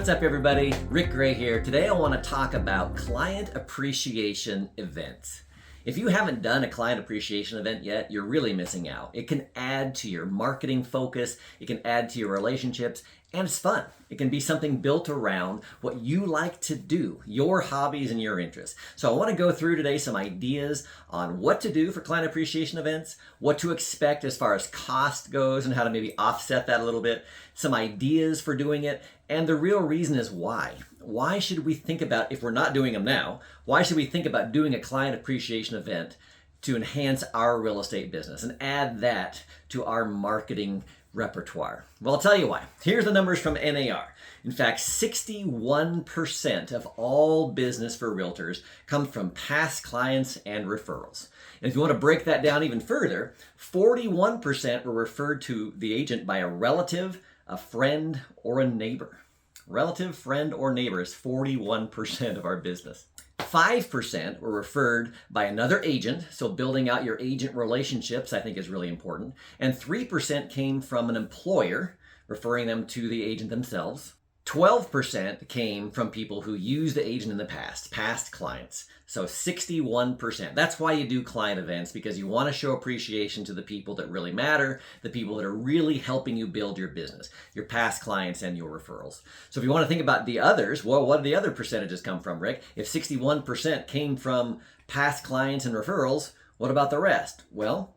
What's up, everybody? Rick Gray here. Today I want to talk about client appreciation events. If you haven't done a client appreciation event yet, you're really missing out. It can add to your marketing focus, it can add to your relationships, and it's fun. It can be something built around what you like to do, your hobbies and your interests. So I want to go through today some ideas on what to do for client appreciation events, what to expect as far as cost goes and how to maybe offset that a little bit, some ideas for doing it, and the real reason is why. Why should we think about, if we're not doing them now, why should we think about doing a client appreciation event to enhance our real estate business and add that to our marketing repertoire? Well, I'll tell you why. Here's the numbers from NAR. In fact, 61% of all business for realtors come from past clients and referrals. And if you want to break that down even further, 41% were referred to the agent by a relative, a friend, or a neighbor. Relative, friend, or neighbor is 41% of our business. 5% were referred by another agent, so building out your agent relationships I think is really important. And 3% came from an employer, referring them to the agent themselves. 12% came from people who used the agent in the past clients. So 61%. That's why you do client events, because you want to show appreciation to the people that really matter, the people that are really helping you build your business, your past clients and your referrals. So if you want to think about the others, well, what do the other percentages come from, Rick? If 61% came from past clients and referrals, what about the rest? Well,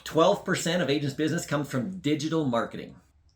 12% of agents' business comes from digital marketing.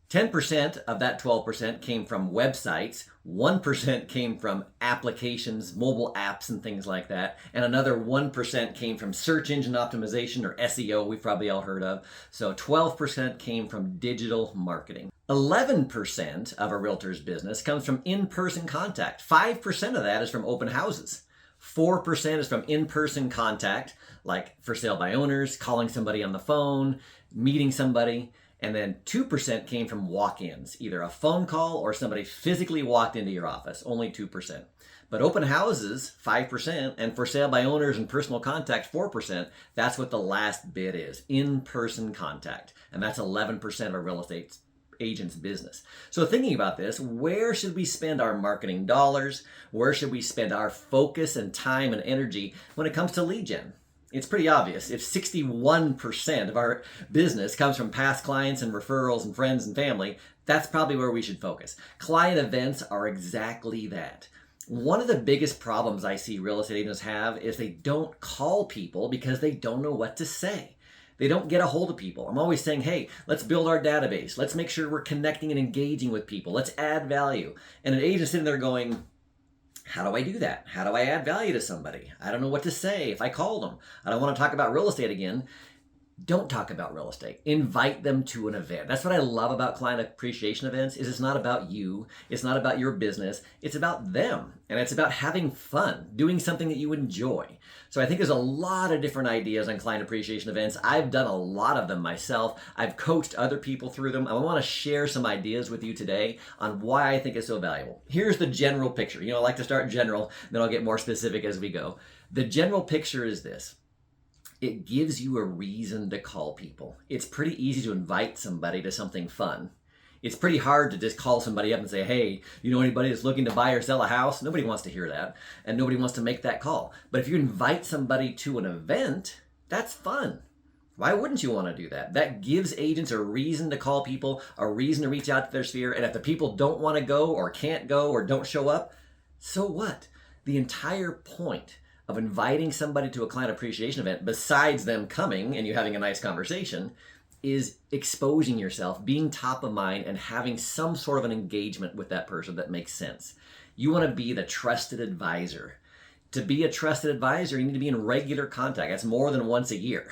10% of that 12% came from websites, 1% came from applications, mobile apps and things like that, and another 1% came from search engine optimization, or SEO, we've probably all heard of. So 12% came from digital marketing. 11% of a realtor's business comes from in-person contact. 5% of that is from open houses. 4% is from in-person contact, like for sale by owners, calling somebody on the phone, meeting somebody. And then 2% came from walk-ins, either a phone call or somebody physically walked into your office, only 2%. But open houses, 5%, and for sale by owners and personal contact, 4%, that's what the last bit is, in-person contact. And that's 11% of a real estate agent's business. So thinking about this, where should we spend our marketing dollars? Where should we spend our focus and time and energy when it comes to lead gen? It's pretty obvious. If 61% of our business comes from past clients and referrals and friends and family, that's probably where we should focus. Client events are exactly that. One of the biggest problems I see real estate agents have is they don't call people because they don't know what to say. They don't get a hold of people. I'm always saying, hey, let's build our database. Let's make sure we're connecting and engaging with people. Let's add value. And an agent sitting there going, how do I do that? How do I add value to somebody? I don't know what to say if I call them. I don't want to talk about real estate again. Don't talk about real estate. Invite them to an event. That's what I love about client appreciation events, is it's not about you. It's not about your business. It's about them. And it's about having fun, doing something that you enjoy. So I think there's a lot of different ideas on client appreciation events. I've done a lot of them myself. I've coached other people through them. I want to share some ideas with you today on why I think it's so valuable. Here's the general picture. I like to start general, then I'll get more specific as we go. The general picture is this. It gives you a reason to call people. It's pretty easy to invite somebody to something fun. It's pretty hard to just call somebody up and say, hey, you know anybody that's looking to buy or sell a house? Nobody wants to hear that, and nobody wants to make that call. But if you invite somebody to an event, that's fun. Why wouldn't you want to do that? That gives agents a reason to call people, a reason to reach out to their sphere, and if the people don't want to go or can't go or don't show up, so what? The entire point of inviting somebody to a client appreciation event, besides them coming and you having a nice conversation, is exposing yourself, being top of mind, and having some sort of an engagement with that person that makes sense. You want to be the trusted advisor. To be a trusted advisor, you need to be in regular contact. That's more than once a year,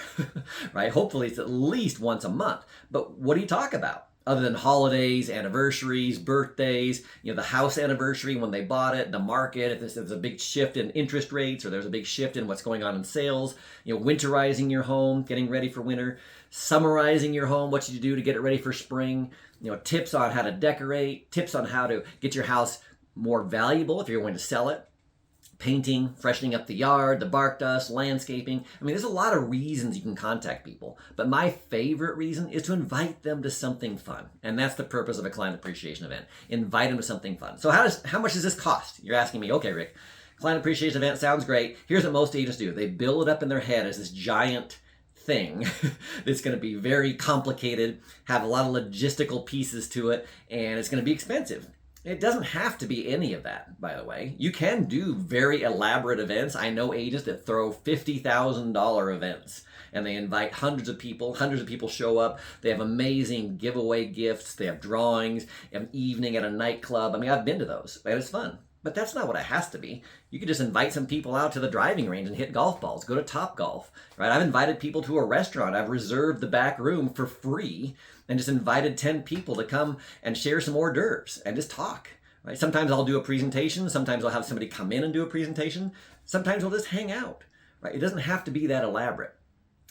right? Hopefully it's at least once a month. But what do you talk about? Other than holidays, anniversaries, birthdays, the house anniversary when they bought it, the market, if there's a big shift in interest rates or there's a big shift in what's going on in sales, winterizing your home, getting ready for winter, summarizing your home, what should you do to get it ready for spring, tips on how to decorate, tips on how to get your house more valuable if you're going to sell it. painting, freshening up the yard, the bark dust, landscaping. I mean, there's a lot of reasons you can contact people, but my favorite reason is to invite them to something fun. And that's the purpose of a client appreciation event. Invite them to something fun. So how much does this cost? You're asking me, okay, Rick, client appreciation event sounds great. Here's what most agents do. They build it up in their head as this giant thing that's going to be very complicated, have a lot of logistical pieces to it, and it's going to be expensive. It doesn't have to be any of that, by the way. You can do very elaborate events. I know agents that throw $50,000 events and they invite hundreds of people show up. They have amazing giveaway gifts. They have drawings, an evening at a nightclub. I mean, I've been to those, and it's fun. But that's not what it has to be. You could just invite some people out to the driving range and hit golf balls. Go to Top Golf, right? I've invited people to a restaurant. I've reserved the back room for free and just invited 10 people to come and share some hors d'oeuvres and just talk, right? Sometimes I'll do a presentation. Sometimes I'll have somebody come in and do a presentation. Sometimes we'll just hang out, right? It doesn't have to be that elaborate.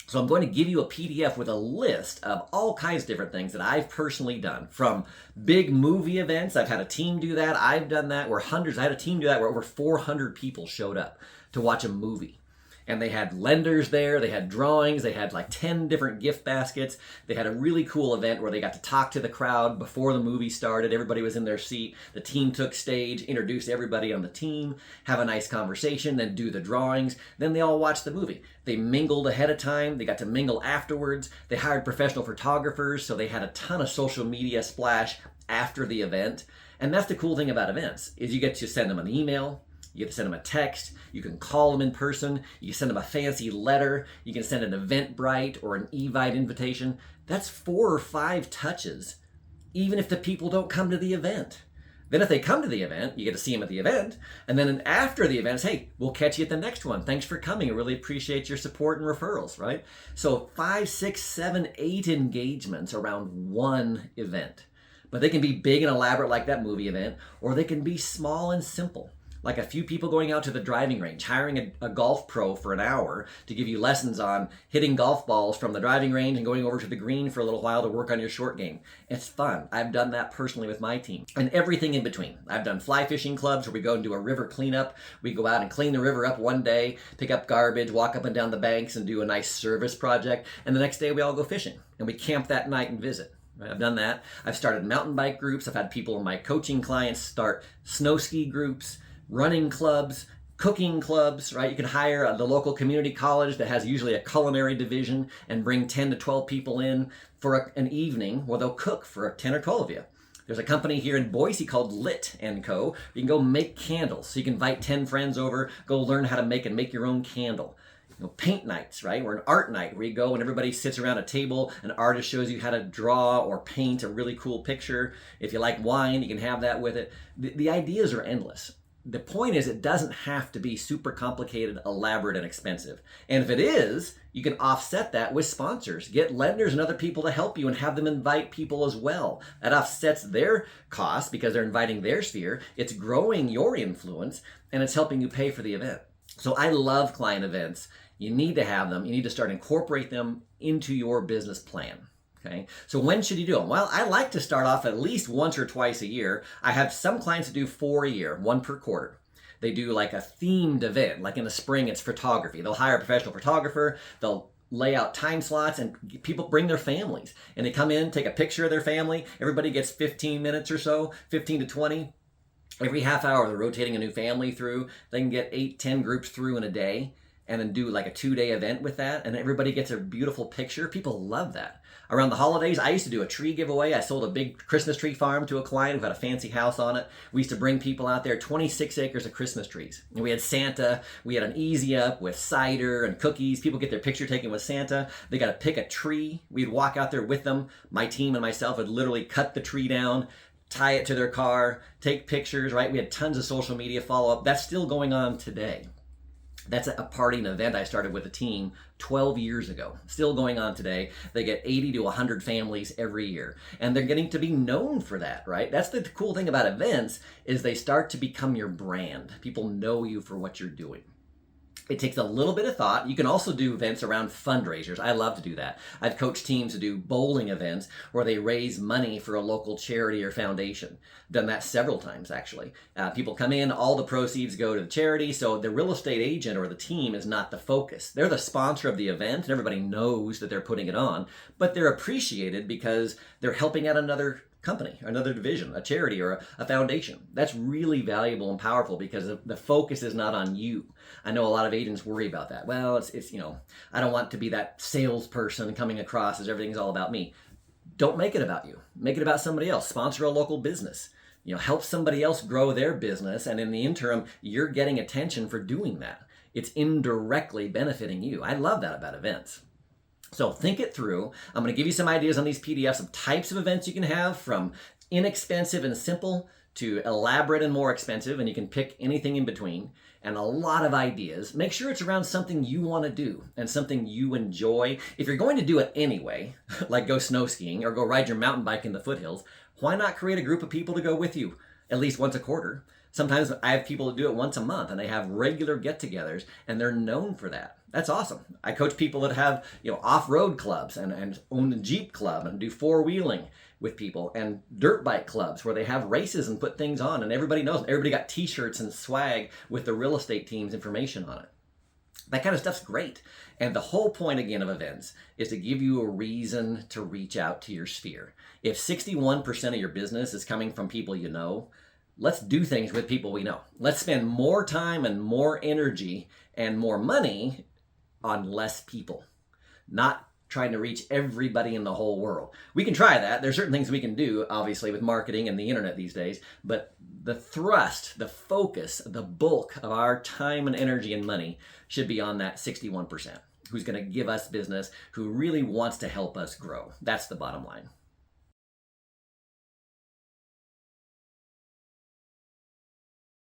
So I'm going to give you a PDF with a list of all kinds of different things that I've personally done, from big movie events. I've had a team do that. I've done that where I had a team do that where over 400 people showed up to watch a movie. And they had lenders there, they had drawings, they had like 10 different gift baskets. They had a really cool event where they got to talk to the crowd before the movie started. Everybody was in their seat. The team took stage, introduced everybody on the team, have a nice conversation, then do the drawings. Then they all watched the movie. They mingled ahead of time. They got to mingle afterwards. They hired professional photographers, so they had a ton of social media splash after the event. And that's the cool thing about events, is you get to send them an email. You get to send them a text. You can call them in person. You can send them a fancy letter. You can send an Eventbrite or an Evite invitation. That's 4 or 5 touches, even if the people don't come to the event. Then if they come to the event, you get to see them at the event. And then after the event, hey, we'll catch you at the next one. Thanks for coming. I really appreciate your support and referrals, right? So 5, 6, 7, 8 engagements around one event. But they can be big and elaborate like that movie event, or they can be small and simple. Like a few people going out to the driving range, hiring a golf pro for an hour to give you lessons on hitting golf balls from the driving range and going over to the green for a little while to work on your short game. It's fun. I've done that personally with my team. And everything in between. I've done fly fishing clubs where we go and do a river cleanup. We go out and clean the river up one day, pick up garbage, walk up and down the banks and do a nice service project. And the next day we all go fishing and we camp that night and visit. I've done that. I've started mountain bike groups. I've had people in my coaching clients start snow ski groups, running clubs, cooking clubs, right? You can hire the local community college that has usually a culinary division and bring 10 to 12 people in for an evening where they'll cook for 10 or 12 of you. There's a company here in Boise called Lit & Co. You can go make candles. So you can invite 10 friends over, go learn how to make your own candle. Paint nights, right? Or an art night where you go and everybody sits around a table. An artist shows you how to draw or paint a really cool picture. If you like wine, you can have that with it. The ideas are endless. The point is, it doesn't have to be super complicated, elaborate, and expensive. And if it is, you can offset that with sponsors. Get lenders and other people to help you and have them invite people as well. That offsets their costs because they're inviting their sphere. It's growing your influence, and it's helping you pay for the event. So I love client events. You need to have them. You need to start incorporate them into your business plan. Okay, so when should you do them? Well, I like to start off at least once or twice a year. I have some clients that do 4 a year, 1 per quarter. They do like a themed event, like in the spring it's photography. They'll hire a professional photographer, they'll lay out time slots, and people bring their families. And they come in, take a picture of their family. Everybody gets 15 minutes or so, 15 to 20. Every half hour they're rotating a new family through. They can get 8, 10 groups through in a day and then do like a 2-day event with that. And everybody gets a beautiful picture. People love that. Around the holidays, I used to do a tree giveaway. I sold a big Christmas tree farm to a client who had a fancy house on it. We used to bring people out there, 26 acres of Christmas trees. And we had Santa. We had an easy up with cider and cookies. People get their picture taken with Santa. They got to pick a tree. We'd walk out there with them. My team and myself would literally cut the tree down, tie it to their car, take pictures, right? We had tons of social media follow-up. That's still going on today. That's a party and event I started with a team 12 years ago. Still going on today. They get 80 to 100 families every year. And they're getting to be known for that, right? That's the cool thing about events is they start to become your brand. People know you for what you're doing. It takes a little bit of thought. You can also do events around fundraisers. I love to do that. I've coached teams to do bowling events where they raise money for a local charity or foundation. Done that several times, actually. People come in, all the proceeds go to the charity, so the real estate agent or the team is not the focus. They're the sponsor of the event, and everybody knows that they're putting it on, but they're appreciated because they're helping out another company, another division, a charity, or a foundation. That's really valuable and powerful because the focus is not on you. I know a lot of agents worry about that. Well, it's I don't want to be that salesperson coming across as everything's all about me. Don't make it about you. Make it about somebody else. Sponsor a local business. Help somebody else grow their business, and in the interim, you're getting attention for doing that. It's indirectly benefiting you. I love that about events. So think it through. I'm going to give you some ideas on these PDFs of types of events you can have, from inexpensive and simple to elaborate and more expensive, and you can pick anything in between, and a lot of ideas. Make sure it's around something you want to do and something you enjoy. If you're going to do it anyway, like go snow skiing or go ride your mountain bike in the foothills, why not create a group of people to go with you at least once a quarter? Sometimes I have people that do it once a month, and they have regular get-togethers, and they're known for that. That's awesome. I coach people that have off-road clubs and own a Jeep club and do four-wheeling with people, and dirt bike clubs where they have races and put things on, and everybody knows. Everybody got t-shirts and swag with the real estate team's information on it. That kind of stuff's great. And the whole point, again, of events is to give you a reason to reach out to your sphere. If 61% of your business is coming from people you know, let's do things with people we know. Let's spend more time and more energy and more money on less people, not trying to reach everybody in the whole world. We can try that. There's certain things we can do, obviously, with marketing and the internet these days, but the thrust, the focus, the bulk of our time and energy and money should be on that 61%, who's going to give us business, who really wants to help us grow. That's the bottom line.